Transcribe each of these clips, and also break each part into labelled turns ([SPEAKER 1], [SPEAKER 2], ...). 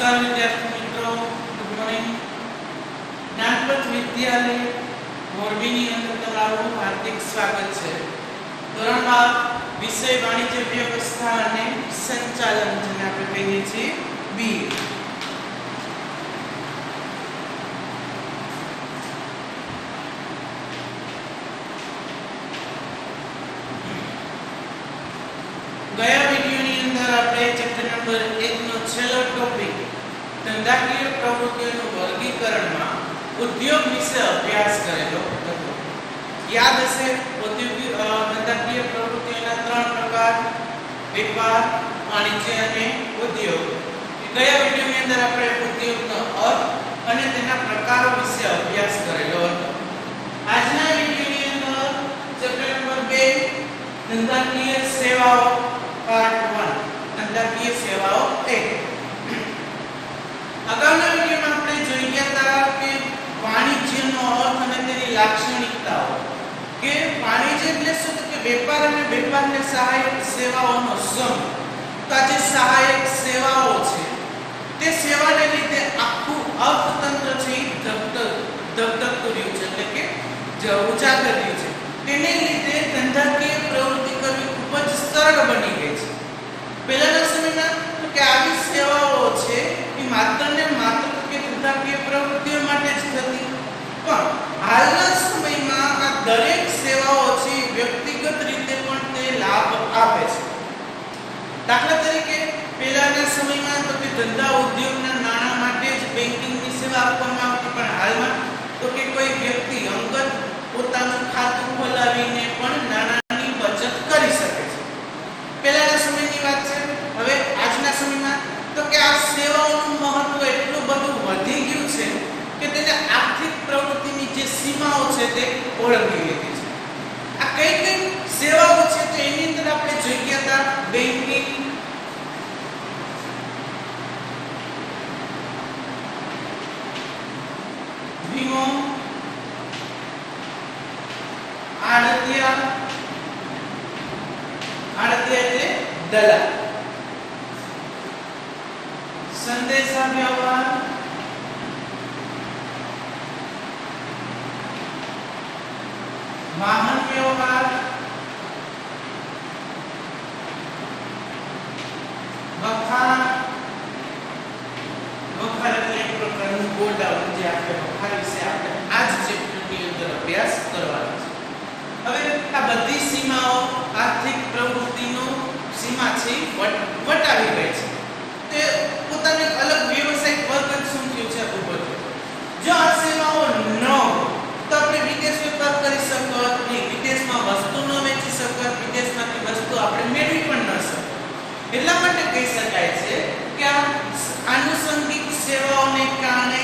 [SPEAKER 1] નમસ્કાર વિદ્યાર્થી મિત્રો, ગુડ મોર્નિંગ. જ્ઞાનપથ વિદ્યાલય મોરબીની અંદર તમારું હાર્દિક સ્વાગત છે. ધોરણ 12 વિષય વાણિજ્ય વ્યવસ્થા અને સંચાલન, જેને આપણે કહીએ છીએ બી. ગયા વિડિયોની અંદર આપણે ચેપ્ટર નંબર 1 નો છેલ્લો ટોપિક ધંધાકીય પ્રવૃત્તિઓનું વર્ગીકરણમાં ઉદ્યોગ વિશે અભ્યાસ કરેલો હતો. યાદ હશે, ધંધાકીય પ્રવૃત્તિઓના 3 પ્રકાર: વેપાર, વાણિજ્ય અને ઉદ્યોગ. ગયા વિડિયોની અંદર આપણે ઉદ્યોગનો અર્થ અને તેના પ્રકારો વિશે અભ્યાસ કરેલો હતો. આજના વિડિયોની અંદર ચેપ્ટર નંબર 2 ધંધાકીય સેવાઓ પાર્ટ 1, ધંધાકીય સેવાઓ 1. અગાઉના વિડિયોમાં આપણે જોઈ ગયા હતા કે વાણિજ્યનો અર્થ અને તેની લાક્ષણિકતાઓ. કે વાણિજ્ય એટલે શું? તો કે વેપાર અને વેપારને સહાયક સેવાઓનો સમૂહ. તો આ જે સહાયક સેવાઓ છે તે સેવાને લીધે આખું અર્થતંત્ર છે ધબધબતું રહ્યું છે, એટલે કે ઉજાગર રહ્યું છે. તેને લીધે ધંધાકીય પ્રવૃત્તિ કરવી ખૂબ જ સરળ બની ગઈ છે. પહેલાના સમયમાં તો કે આવી સેવાઓ છે એ માત્ર ને માત્ર કે ધંધાકીય પ્રવૃત્તિઓ માટે જ થતી, પણ હાલના સમયમાં આ દરેક સેવાઓ છે વ્યક્તિગત રીતે પણ તે લાભ આપે છે. દાખલા તરીકે પહેલાના સમયમાં તો કે ધંધા ઉદ્યોગના નાણાં માટે જ બેંકિંગની સેવા આપવામાં આવતી, પણ હાલમાં તો કે કોઈ વ્યક્તિ અંગત પોતાનું ખાતું ખોલાવીને પણ નાણાંની બચત કરી શકે છે. પહેલાના સમયની વાત છે. હવે આજના સમયમાં તો કે આ સેવાઓનું મહત્વ એટલું બધું વધી ગયું છે કે તેને આર્થિક પ્રવૃત્તિની જે સીમાઓ છે તે ઓળંગી લીધી છે. આ કઈ કઈ સેવાઓ છે તો એની અંદર આપણે જોઈ ગયા હતા બેંકિંગ, વીમો, આડતિયા એટલે દલાલ, સંદેશા વ્યવહાર, વાહન વ્યવહાર, વખાર એટલે એક પ્રકારનું ગોડાઉન, જે આપણે વખાર વિશે આપણે આ જ ચેપ્ટરની અંદર અભ્યાસ કરવાનો છે. હવે આ બધી સીમાઓ આર્થિક પ્રવૃત્તિનો સીમા છે વટાવી ગઈ છે. તે પોતાનો એક અલગ વ્યવસાયિક વર્ગ શું થયું છે ઉભો થયો. જો આ સેવાઓ ન તો આપણે વિદેશ વેપાર કરી શકત નહીં, વિદેશમાં વસ્તુ ન વેચી શકત, વિદેશમાંથી વસ્તુ આપણે મેળવી પણ ન શકત. એટલા માટે કહી શકાય છે કે આ આનુષંગિક સેવાઓને કારણે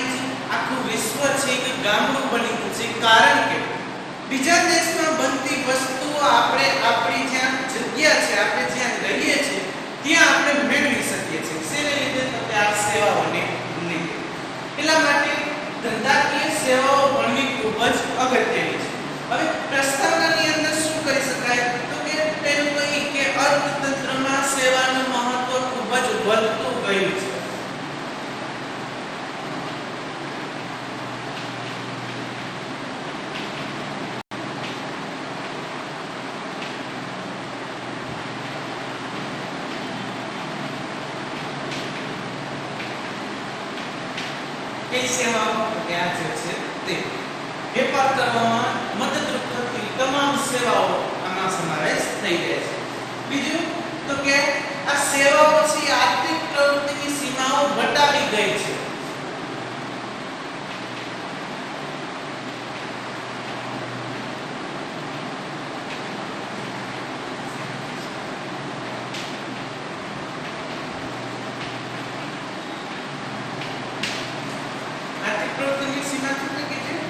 [SPEAKER 1] આખું વિશ્વ છે કે ગામડું બની ગયું છે. કારણ કે બીજા દેશમાં બનતી વસ્તુઓ આપણે આપણી જ્યાં જગ્યા છે, આપણે જ્યાં રહીએ છીએ ત્યાં આપણે મેળવી શકીએ છીએ. શેને લીધે? તો કે આ સેવાઓને લીધે. એટલા માટે ધંધાકીય સેવાઓ ભણવી ખૂબ જ અગત્યની છે. હવે પ્રસ્તાવનાની અંદર શું કરી શકાય? તો કે તેનું કહી કે અર્થતંત્રમાં સેવાનું મહત્વ ખૂબ જ વધતું ગયું છે. કઈ સેવાઓ? કે આ જે છે તે વેપાર કરવામાં મદદરૂપ થતી તમામ સેવાઓ આમાં સમાવેશ થઈ જાય છે. બીજું તો કે આ સેવાઓ છે આર્થિક પ્રવૃત્તિની સીમાઓ વટાવી ગઈ છે.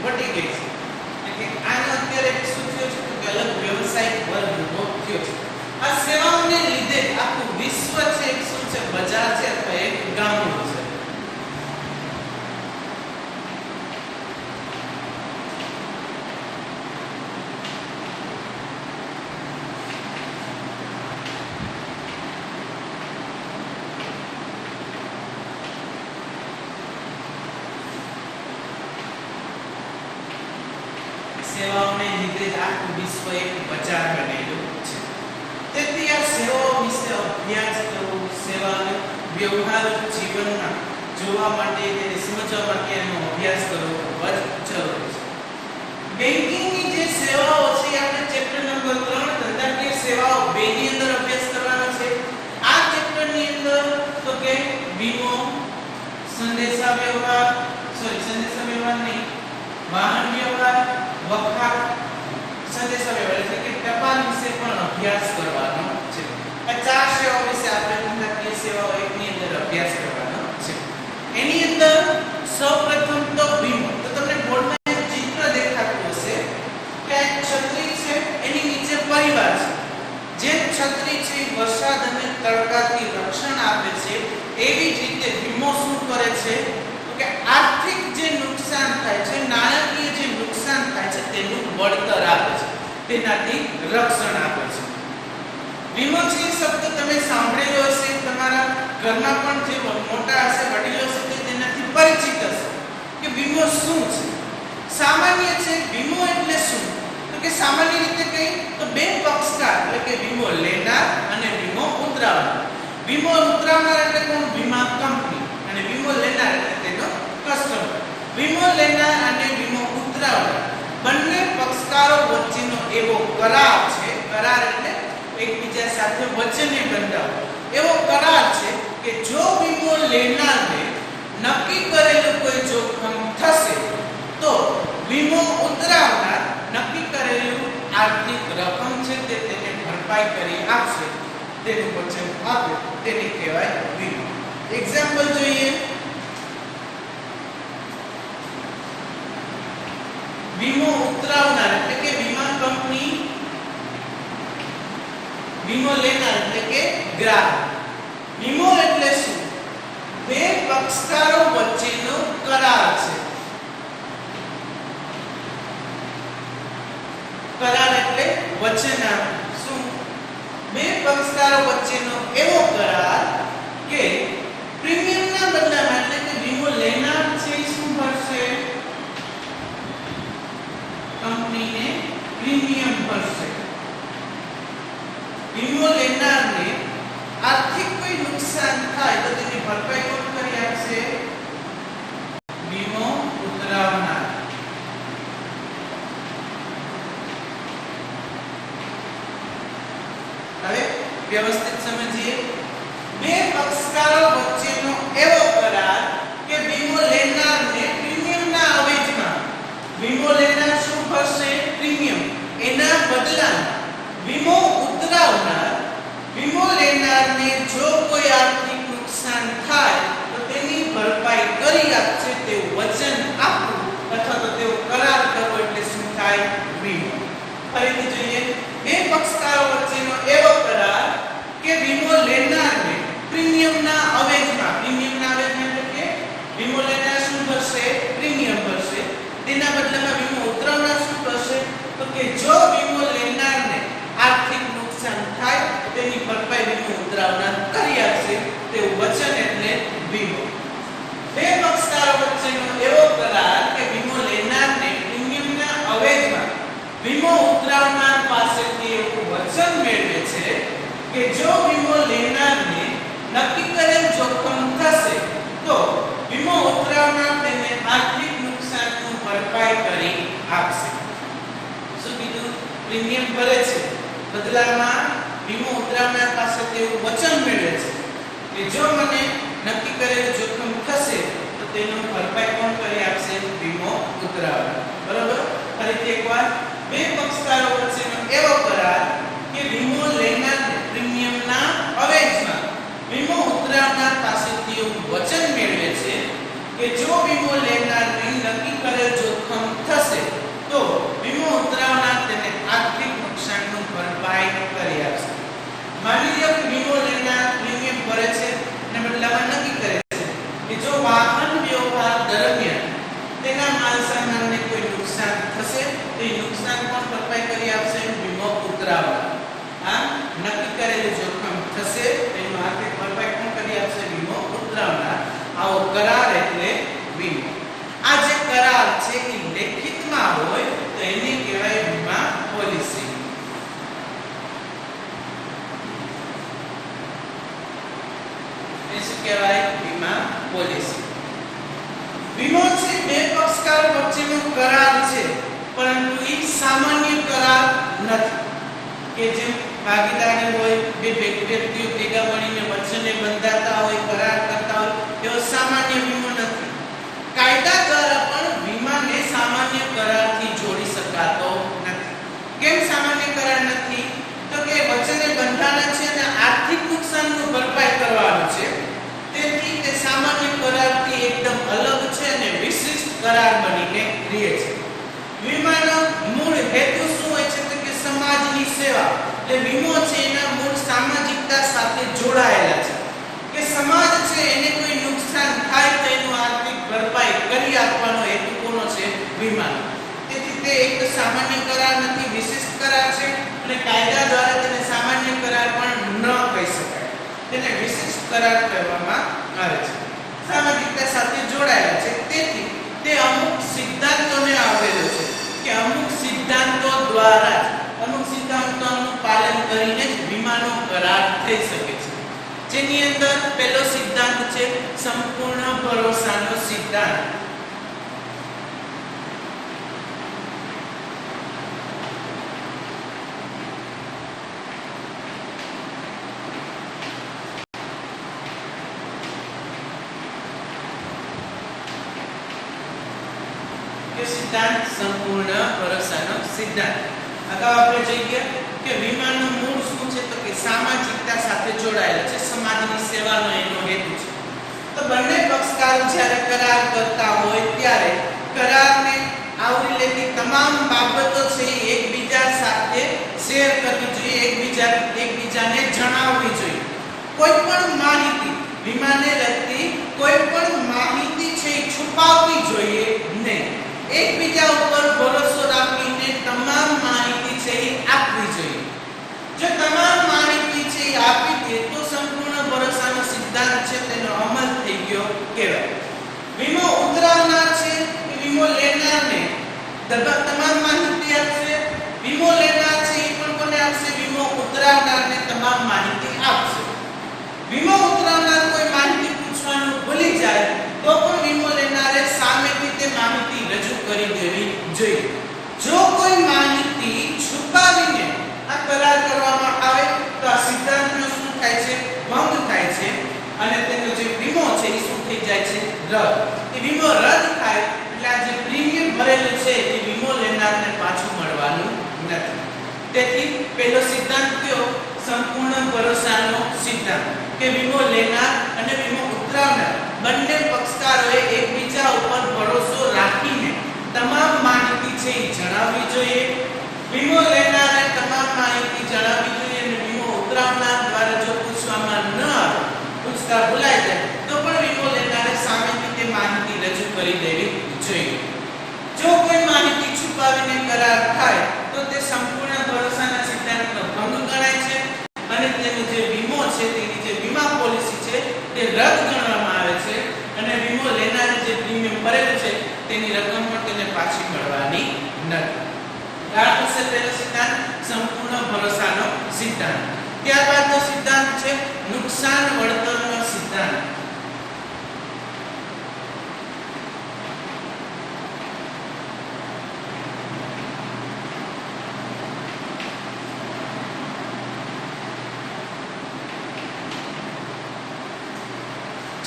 [SPEAKER 1] વટી ગઈ છે. એટલે આનો અત્યારે શું થયો છે કે અલગ વ્યવસાયિક વર્ગ ઉભો થયો છે. આ સેવાઓને લીધે આખું વિશ્વ છે એક શું છે બજાર છે અથવા એક ગામડું છે. સેવાઓને લીધે જ આખું વિશ્વ એક બજાર બનેલું છે. તેથી આ સેવાઓ વિશે અભ્યાસ કરવો, સેવાને વ્યવહારિક જીવનમાં જોવા માટે તેને સમજવા માટે એનો અભ્યાસ કરવો ખૂબ જ જરૂરી છે. બેન્કિંગની જે સેવાઓ છે આપણે ચેપ્ટર નંબર 3 ધંધાકીય સેવાઓ 2 ની અંદર અભ્યાસ કરવાનો છે. આ ચેપ્ટરની અંદર તો કે વીમો, સંદેશા વ્યવહાર નહીં, વાહન વ્યવહાર, વખાણ, સંદેશા વ્યવહાર એટલે કે ટપાલ વિશે પણ અભ્યાસ કરવાનો છે. આ ચાર સેવાઓ વિશે આપણે ધંધાકીય સેવાઓ 1 ની અંદર અભ્યાસ કરવાનો છે. એની અંદર સૌપ્રથમ તો વીમો. તો તમને બોર્ડમાં એક ચિત્ર દેખાતું હશે કે એક છત્રી છે, એની નીચે પરિવાર છે. જે છત્રી છે વરસાદ અને તડકાથી રક્ષણ આપે છે, એવી જ રીતે વીમો શું કરે છે તો કે આર્થિક જે નુકસાન થાય છે, નાણાકીય જે નુકસાન થાય છે તેનું વળતર આપે છે, તેનાથી રક્ષણ આપે છે. વીમો છે શબ્દ તમે સાંભળેલો હશે, તમારા ઘરના પણ જે મોટા હશે, વડીલો હશે તે તેનાથી પરિચિત હશે કે વીમો શું છે. સામાન્ય છે વીમો એટલે શું તો કે સામાન્ય રીતે કઈ તો બે પક્ષકાર એટલે કે વીમો લેનાર અને વીમો ઉતરાવનાર. વીમો ઉતરાવનાર એટલે કોણ? વીમા કંપની. અને વીમો લેનાર એટલે તેનો કસ્ટમર. વીમો લેનાર અને વીમો ઉતરાવનાર બંને પક્ષકારો વચ્ચેનો એવો કરાર છે. કરાર એટલે એકબીજા સાથે વચને બંધાવો એવો કરાર છે કે જો વીમો લેનારને નક્કી કરેલું કોઈ જોખમ થશે તો વીમો ઉતરાવનાર નક્કી કરેલું આર્થિક રકમ છે તે તેને ભરપાઈ કરી આપશે. તેનું વચન આપે તેને કહેવાય વીમો. એક્ઝામ્પલ જોઈએ. વીમો ઉતરાવનાર એટલે કે વીમા કંપની, વીમો લેનાર એટલે કે ગ્રાહક. વીમો એટલે શું? બે પક્ષકારો વચ્ચેનો કરાર છે. કરાર એટલે વચન. શું? બે પક્ષકારો વચ્ચેનો એવો કરાર કે પ્રીમિયમના બદલામાં એટલે કે વીમો લેનાર છે શું ભરશે? કંપનીને પ્રીમિયમ ભરશે. વીમો લેનારને આર્થિક કોઈ નુકસાન થાય તો તેની ભરપાઈ કોણ કરી આપશે? વીમો ઉતરાવનાર. હવે વ્યવસ્થિત સમજીએ. બે પક્ષકારો વચ્ચેનો એવો કરાર કે વીમો લેનારને પ્રીમિયમના અવેજમાં વીમો લેનાર શું ભરશે? પ્રીમિયમ. એના બદલામાં વીમો ઉતરાવનાર વીમો લેનારને જો કોઈ આર્થિક નુકસાન થાય તો તેની ભરપાઈ કરી આપશે તેવું વચન આપવું અથવા તો તેવો કરાર કરવો એટલે શું થાય? વીમો. ફરીથી જોઈએ. બે પક્ષકારો વચ્ચેનો એવો કરાર કે વીમો લેનારને પ્રીમિયમના અવેજમાં એટલે કે વીમો લેનાર શું ભરશે? પ્રીમિયમ ભરશે. તેના બદલામાં વીમો ઉતરાવનાર શું કરશે તો કે જો વીમો લેનારને આર્થિક નુકસાન થાય તેની ભરપાઈ વીમો ઉતરાવનાર કરી આપશે તેવું વચન એટલે વીમો. બે પક્ષકારો વચ્ચેનો એવો કરાર કે વીમો લેનારને પ્રીમિયમના અવેજમાં વીમો ઉતરાવનાર પાસેથી એવું વચન મેળવે છે કે જો વીમો લેનારને નક્કી કરેલ જોખમ થશે તો વીમો ઉતરાવનાર તેને આર્થિક નુકસાનનું ભરપાઈ કરી આપશે. શું કીધું? પ્રીમિયમ ભરે છે, બદલામાં વીમો ઉતરાવનાર પાસેથી એવું વચન મેળવે છે કે જો મને નક્કી કરેલ જોખમ થશે તો તેનું ભરપાઈ કોણ કરી આપશે? વીમો ઉતરાવનાર. બરાબર. ફરીથી એકવાર. બે પક્ષકારો વચ્ચેનો એવો કરાર કે વીમો લેનારને પ્રીમિયમના અવેજમાં વીમો ઉતરાવનાર પાસેથી એવું વચન મેળવે છે કે જો વીમો લેનારને નક્કી કરેલ જોખમ થશે તો વીમો ઉતરાવનાર તેને આર્થિક નુકસાનનું ભરપાઈ કરી આપશે. માની લો કે વીમો લેનાર પ્રીમિયમ ભરે છે અને બદલામાં નક્કી કરે છે કે જો વાહન વ્યવહાર દરમિયાન તેના માલ સામાનને કોઈ નુકસાન થશે તો એ નુકસાન પણ ભરપાઈ કરી આપશે વીમો ઉતરાવનાર. આ નક્કી કરેલું જોખમ થશે તેનું આર્થિક ભરપાઈ પણ કરી આપશે વીમો ઉતરાવનાર. આવો કરાર એટલે વીમો. આ જે કરાર છે એ લેખિતમાં હોય તો એને કહેવાય? વીમા પોલિસી. વીમો છે બે પક્ષકાર વચ્ચેનો કરાર છે, પરંતુ એ સામાન્ય કરાર નથી કે જેમ ભાગીદારી હોય, બે વ્યક્તિઓ ભેગા મળીને વચને બંધાતા હોય, કરાર કરતા હોય, એવો સામાન્ય વીમો નથી. કાયદા દ્વારા પણ વીમાને સામાન્ય કરારથી જોડી શકાતો નથી. કેમ સામાન્ય કરાર નથી? તો કે વચને બંધાણા છે અને આર્થિક નુકસાનનું ભરપાઈ કરવાનું છે, તેથી તે સામાન્ય કરારથી એકદમ અલગ છે અને વિશિષ્ટ કરાર બનીને રહે છે. વીમાનો મૂળ હેતુ શું હોય છે? તો કે સમાજની સેવા. એટલે વીમો છે એના મૂળ સામાજિકતા સાથે જોડાયેલા છે કે સમાજ છે એને કોઈ નુકસાન થાય તો એનું આર્થિક ભરપાઈ કરી આપવાનો હેતુ કોનો છે? વીમાનો. તેથી તે એક સામાન્ય કરાર નથી, વિશિષ્ટ કરાર છે અને કાયદા દ્વારા તેને સામાન્ય કરાર પણ ન કહી શકાય, તેને વિશિષ્ટ કરાર કહેવામાં આવે છે. સામાજિકતા સાથે જોડાયેલા છે, તેથી તે અમુક સિદ્ધાંતોને આવરેલો છે કે અમુક સિદ્ધાંતો દ્વારા અમુક સિદ્ધાંતોનું પાલન કરીને જ વીમાનો કરાર થઈ શકે છે. જેની અંદર પહેલો સિદ્ધાંત છે સંપૂર્ણ ભરોસાનો સિદ્ધાંત. સિદ્ધાંત સંપૂર્ણ ભરોસાનો સિદ્ધાંત. અગાઉ આપણે જોઈ ગયા કે વીમાનું મૂળ શું છે? તો કે સામાજિકતા સાથે જોડાયેલો છે, સમાજની સેવાનો એનો હેતુ છે. તો બંને પક્ષકારો જ્યારે કરાર કરતા હોય ત્યારે કરારને આવરી લેતી તમામ બાબતો છે એકબીજા સાથે શેર કરવી જોઈએ, એકબીજાને જણાવવી જોઈએ. કોઈ પણ માહિતી, વીમાને લગતી કોઈ પણ માહિતી છે છુપાવવી જોઈએ નહીં. એકબીજા ઉપર ભરોસો રાખીને તમામ માહિતી છે એ આપવી જોઈએ. જો તમામ માહિતી છે એ આપી દે તો સંપૂર્ણ ભરોસાનો સિદ્ધાંત છે તેનો અમલ થઈ ગયો કહેવાય. વીમો ઉતરાવનાર છે એ વીમો લેનારને તમામ માહિતી આપશે. વીમો લેનાર છે એ પણ કોને આપશે? વીમો ઉતરાવનારને તમામ માહિતી આપશે. વીમો ઉતરાવનાર કોઈ માહિતી પૂછવાનું ભૂલી જાય તો પણ વીમો લેનારે સામેથી તે માહિતી રજૂ કરી દેવી જોઈએ. જો કોઈ માહિતી છુપાવીને આ કરાર કરવામાં આવે તો આ સિદ્ધાંતનો શું થાય છે? ભંગ થાય છે અને તેનો જે વીમો છે એ શું થઈ જાય છે? રદ. એ વીમો રદ થાય એટલે આ જે પ્રીમિયમ ભરેલું છે એ વીમો લેનારને પાછું મળવાનું નથી. તેથી પહેલો સિદ્ધાંત કયો? સંપૂર્ણ ભરોસાનો સિદ્ધાંત કે વીમો લેનાર અને વીમો ઉતરાવનાર બંને પક્ષકારોએ એકબીજા ઉપર ભરોસો રાખીને તમામ માહિતી છે એ જણાવવી જોઈએ. વીમો લેનારે તમામ માહિતી જણાવવી જોઈએ અને વીમો ઉતરાવનાર દ્વારા જો પૂછવામાં ન આવે, પૂછતા ભૂલાઈ જાય તો પણ વીમો લેનારે સામેથી તે માહિતી રજૂ કરી દેવી જોઈએ. જો કોઈ માહિતી છુપાવીને કરાર થાય તો તે સંપૂર્ણ ભરોસાના સિદ્ધાંતનો ભંગ ગણાય છે અને તેનો જે વીમો છે, તેની જે વીમા પોલિસી છે તે રદ ગણવામાં આવે છે અને વીમો લેનારે જે પ્રીમિયમ ભરેલું છે તેની રકમ પણ તેને પાછી મળવાની નથી. આ છે પહેલો સિદ્ધાંત સંપૂર્ણ ભરોસાનો સિદ્ધાંત. ત્યારબાદનો સિદ્ધાંત છે નુકસાન વળતરનો સિદ્ધાંત.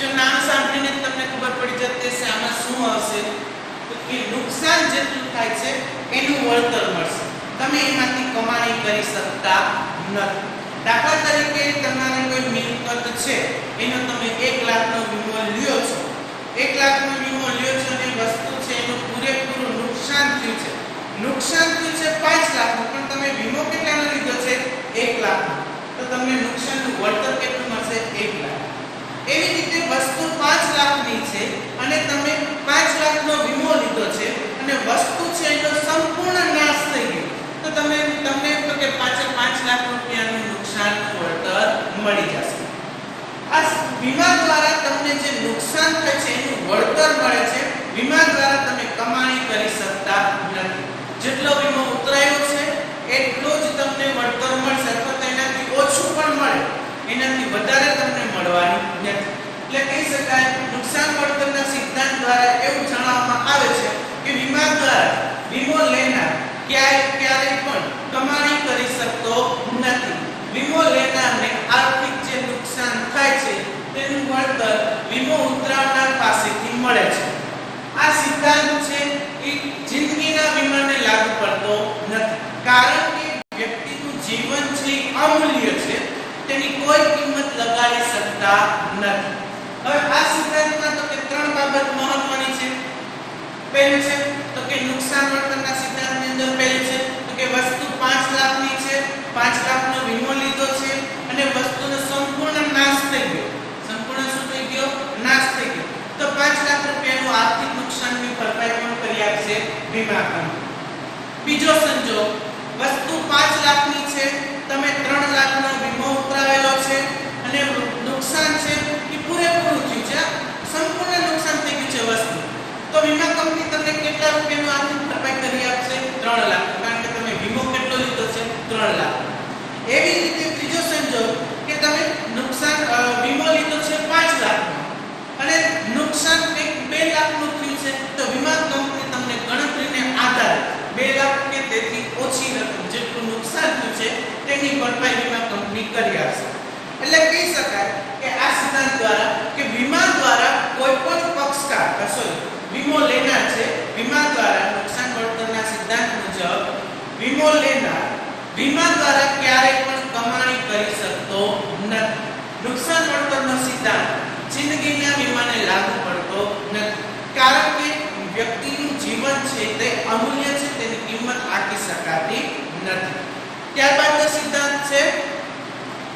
[SPEAKER 1] જો નામ સાંભળીને તમને ખબર પડી જતી હશે આમાં શું આવશે? તો કે નુકસાન જેટલું થાય છે એનું વળતર મળશે. તમે એમાંથી કમાણી કરી શકતા નથી. દાખલા તરીકે તમારી કોઈ મિલકત છે એનો તમે 1 લાખનો વીમો લ્યો છો. 1 લાખનો વીમો લ્યો છો અને વસ્તુ છે એનું પૂરેપૂરું નુકસાન થયું છે. નુકસાન થયું છે 5 લાખનું, પણ તમે વીમો કેટલાનો લીધો છે? 1 લાખનો. તો તમને નુકસાનનું વળતર કેટલું મળશે? 1 લાખ. એવી રીતે વસ્તુ 5 લાખની છે અને તમે 5 લાખનો વીમો લીધો છે અને વસ્તુ છે એનો સંપૂર્ણ નાશ થઈ ગયો તો તમને તો કે 5 લાખ રૂપિયાનું નુકસાન વળતર મળી જશે. આ વીમા દ્વારા તમને જે નુકસાન થાય છે એનું વળતર મળે છે. વીમા દ્વારા તમે કમાણી કરી શકતા નથી. જેટલો વીમો ઉતરાયો છે એટલો જ તમને વળતર મળશે અથવા તેનાથી ઓછું પણ મળે, એનાથી વધારે તમને મળવાનું નથી. એટલે દ્વારા વીમો લેનાર ક્યારેય પણ કમાણી કરી શકતો નથી. વીમો લેનારને આર્થિક જે નુકસાન થાય છે તેનું વળતર વીમો ઉતરાવનાર પાસેથી મળે છે. આ સિદ્ધાંત છે એ જિંદગીના વીમાને લાગુ પડતો નથી, કારણ કે વ્યક્તિનું જીવન છે અમૂલ્ય છે, તેની કોઈ કિંમત લગાડી શકતા નથી. હવે આ સિદ્ધાંતમાં તો કે ત્રણ બાબત મહત્વની છે. પહેલું છે તો કે નુકસાન વળતરના સિદ્ધાંતની અંદર પહેલું છે તો કે વસ્તુ 5 લાખની છે, 5 લાખનો વીમો લીધો છે અને વસ્તુનો સંપૂર્ણ નાશ થઈ ગયો. સંપૂર્ણ શું થઈ ગયો? નાશ થઈ ગયો. તો 5 લાખ રૂપિયાનું આર્થિક નુકસાનની ભરપાઈ પણ કરી આપશે વીમા કંપની. બીજો સંજોગ, વસ્તુ 5 લાખની છે, તમે 3 લાખનો વીમો ઉતરાવેલો છે અને નુકસાન છે એ પૂરેપૂરું થયું છે, સંપૂર્ણ નુકસાન થઈ ગયું છે વસ્તુ. તો વીમા કંપની તમને કેટલા રૂપિયાનું આર્થિક ભરપાઈ કરી આપશે? 3 લાખ, કારણ કે તમે વીમો કેટલો લીધો છે? 3 લાખ. એવી રીતે ત્રીજો સંજોગ કે તમે નુકસાન વીમો લીધો છે 5 લાખનો અને નુકસાન કંઈક 2 લાખનું થયું છે, તો વીમા કંપની તમને ગણતરીને આધારે 2 લાખ કે તેથી ઓછી રકમ જેટલું નુકસાન થયું છે તેની ભરપાઈ વીમા કંપની કરી આપશે. એટલે કહી શકાય કે આ સિદ્ધાંત દ્વારા કે વીમા દ્વારા કોઈ પણ પક્ષકાર વીમો લેનાર છે, વીમા દ્વારા નુકસાન વળતરના સિદ્ધાંત મુજબ વીમો લેનાર વીમા દ્વારા ક્યારેય પણ કમાણી કરી શકતો નથી. નુકસાન વળતરનો સિદ્ધાંત જિંદગીના વીમાને લાગુ પડતો નથી, કારણ કે વ્યક્તિનું જીવન છે તે અમૂલ્ય છે, તેની કિંમત આંકી શકાતી નથી. ત્યારબાદનો સિદ્ધાંત છે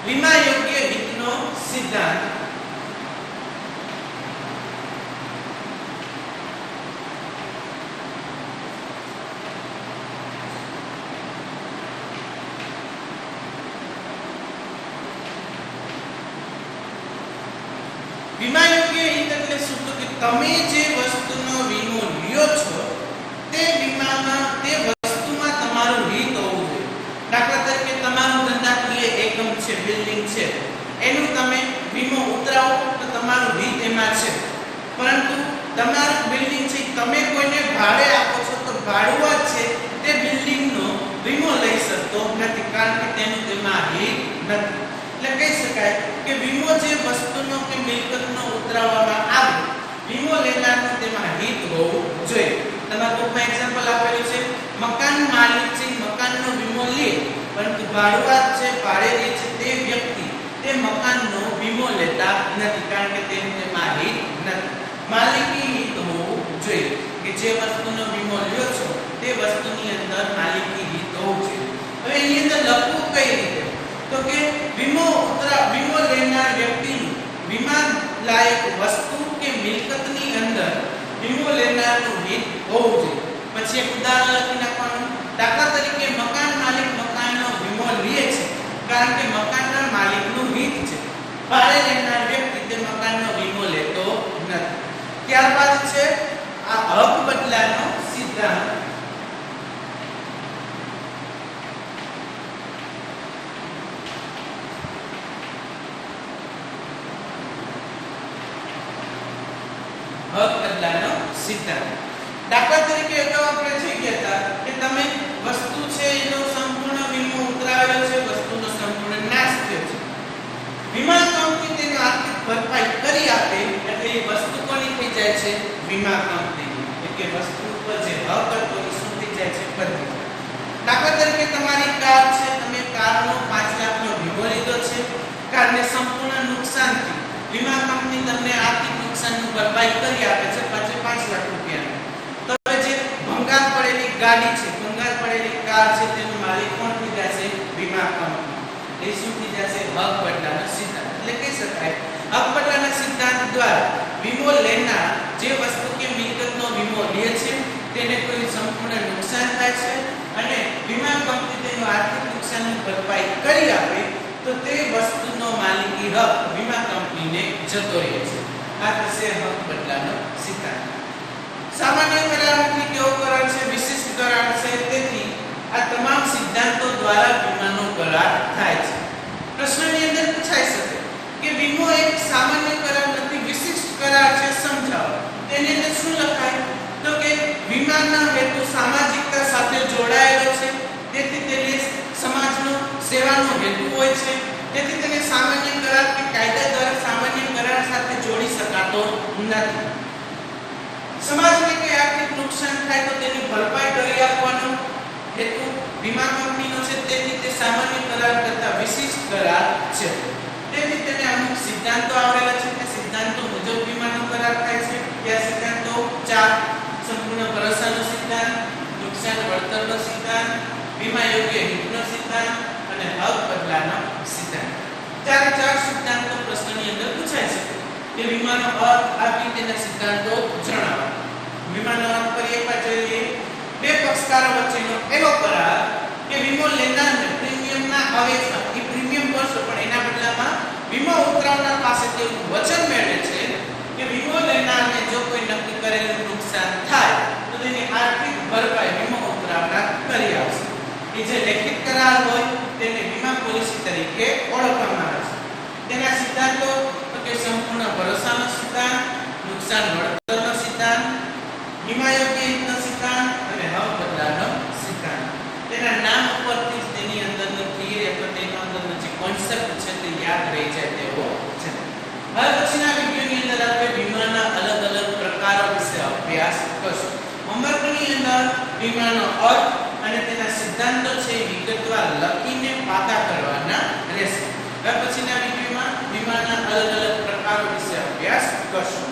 [SPEAKER 1] વીમા યોગ્ય હિતનો સિદ્ધાંત. વીમા યોગ્ય હિત એટલે શું? તો કે તમે જે વસ્તુનો વીમો લ્યો છો તે વસ્તુમાં તમારું હિત હોવું જોઈએ. દાખલા તરીકે તમારું ધંધાકીય એકમ છે, બિલ્ડિંગ છે, એનું તમે વીમો ઉતરાવો તો તમારું હિત એમાં છે. પરંતુ તમારું બિલ્ડિંગ છે તમે કોઈને ભાડે આપો છો તો ભાડુઆત છે તે બિલ્ડિંગનો વીમો લઈ શકતો નથી, કારણ કે તેનું તેમાં હિત નથી. એટલે કહી શકાય કે વીમો જે વસ્તુનો કે મિલકતનો ઉતરાવવામાં આવે, વીમો લેનારનો તેમાં હિત હોવું જોઈએ. તમારા બુકમાં એક્ઝામ્પલ આપેલું છે, મકાન માલિક છે મકાનનો વીમો લે, પરંતુ ભાડુઆત છે ભાડે રહે છે તે વ્યક્તિ તે મકાનનો વીમો લેતા નથી, કારણ કે તેનું તેમાં હિત નથી. માલિકી હિત હોવું જોઈએ કે જે વસ્તુનો વીમો લ્યો છો તે વસ્તુની અંદર માલિકી હિત હોવું જોઈએ. હવે એની અંદર લખવું કઈ રીતે? તો કે વીમો લેનાર વ્યક્તિનું વીમા લાયક વસ્તુ કે મિલકતની અંદર વીમો લેનારનું હિત હોવું જોઈએ. પછી એક ઉદાહરણ લખી નાખવાનું. દાખલા તરીકે મકાન માલિક મકાનનો વીમો લે છે, કારણ કે મકાનના માલિકનું હિત છે. ભાડે લેનાર વ્યક્તિ તે મકાનનો વીમો લેતો નથી. ત્યારબાદ છે આ હક બદલાનો સિદ્ધાંત. હક બદલાનો સિદ્ધાંત. દાખલા તરીકે અગાઉ આપણે જોઈ ગયા હતા કે તમે વસ્તુ છે એનો સંપૂર્ણ વીમો ઉતરાવેલો છે, વસ્તુનો સંપૂર્ણ નાશ થયો છે. વીમા કંપની તેની આર્થિક ભરપાઈ કરી આપે એટલે એ વસ્તુ કોની થઈ જાય છે? વીમા કંપનીની. એટલે વસ્તુ ઉપર જે હક હતો એ શું થઈ જાય છે? બદલી જાય. દાખલા તરીકે તમારી કાર છે, તમે કારનો 5 લાખનો વીમો લીધો છે, કારને સંપૂર્ણ નુકસાન થયું, વીમા કંપની તમને આર્થિક નુકસાનની ભરપાઈ કરી આપે છે 5 લાખ રૂપિયા. તો હવે જે ભંગાર પડેલી ગાડી છે, ભંગાર પડેલી કાર છે, તેનો માલિક કોણ થઈ જશે? વીમા કંપની. એ શું થઈ જશે? હક બદલાનો સિદ્ધાંત. એટલે કહી શકાય હક બદલાના સિદ્ધાંત દ્વારા વીમો લેનાર જે વસ્તુ કે મિલકતનો વીમો લે છે તેને કોઈ સંપૂર્ણ નુકસાન થાય છે અને વીમા કંપની તેનું આર્થિક નુકસાનની ભરપાઈ કરી આપે તો તે વસ્તુનો માલિકી હક વીમા કંપનીને જતો રહે છે. આ થશે હક બદલાનો સિદ્ધાંત. સામાન્ય કરારથી કેવો કરાર છે? વિશિષ્ટ કરાર છે. તેથી આ તમામ સિદ્ધાંતો દ્વારા વીમાનો કરાર થાય છે. પ્રશ્નની અંદર પૂછાઈ શકે કે વીમો એક સામાન્ય કરાર નથી, વિશિષ્ટ કરાર છે, સમજાવો. તેની અંદર શું લખાય? તો કે વીમાના હેતુ નથી. સમાજને કોઈ આર્થિક નુકસાન થાય તો તેની ભરપાઈ કરી આપવાનો હેતુ વીમા કંપનીનો છે, તેથી તે સામાન્ય કરાર કરતાં વિશિષ્ટ કરાર છે. તેથી તેને અમુક સિદ્ધાંતો આવેલા છે. તે સિદ્ધાંતો મુજબ વીમાનો કરાર થાય છે. તે સિદ્ધાંતો 4: સંપૂર્ણ ભરોસાનો સિદ્ધાંત, નુકસાન વળતરનો સિદ્ધાંત, વીમા યોગ્ય હિતનો સિદ્ધાંત અને હક બદલાનો સિદ્ધાંત. ચાર સિદ્ધાંતો પ્રશ્નની અંદર પૂછાય છે. તે વીમાનો અર્થ આપી તેના સિદ્ધાંતો જણાવો. વીમાનો અર્થ પર એકવાર જોઈએ. બે પક્ષકારો વચ્ચેનો એવો કરાર કે વીમો લેનારને પ્રીમિયમના આવેશમાં એ પ્રીમિયમ ભરશે, પણ એના બદલામાં વીમો ઉતરાવનાર પાસેથી એવું વચન મેળવે છે કે વીમો લેનારને જો કોઈ નક્કી કરેલું નુકસાન થાય તો તેની આર્થિક ભરપાઈ વીમો ઉતરાવનાર કરી આપશે. એ જે લેખિત કરાર હોય તેને વીમા પોલિસી તરીકે ઓળખવામાં આવે છે. તેના સિદ્ધાંતો તો કે સંપૂર્ણ ભરોસાનો સિદ્ધાંત, નુકસાન વળતરનો સિદ્ધાંત, વીમા યોગ્ય હિતનો સિદ્ધાંત અને હક બદલાનો સિદ્ધાંત. તેના નામ ઉપરથી જ તેની અંદરની થિયરી અથવા તેના અંદરનો જે કોન્સેપ્ટ છે તે યાદ રહી જાય તેવો છે. હવે પછીના વિડિયોની અંદર આપણે વીમાના અલગ અલગ પ્રકારો વિશે અભ્યાસ કરશું. હોમવર્કની અંદર વીમાનો અર્થ અને તેના સિદ્ધાંતો છે વિગતવાર લખીને પાકા કરવાના રહેશે. હવે પછીના વિડિયોમાં વીમાના અલગ અલગ પ્રકારો વિશે અભ્યાસ કરશું.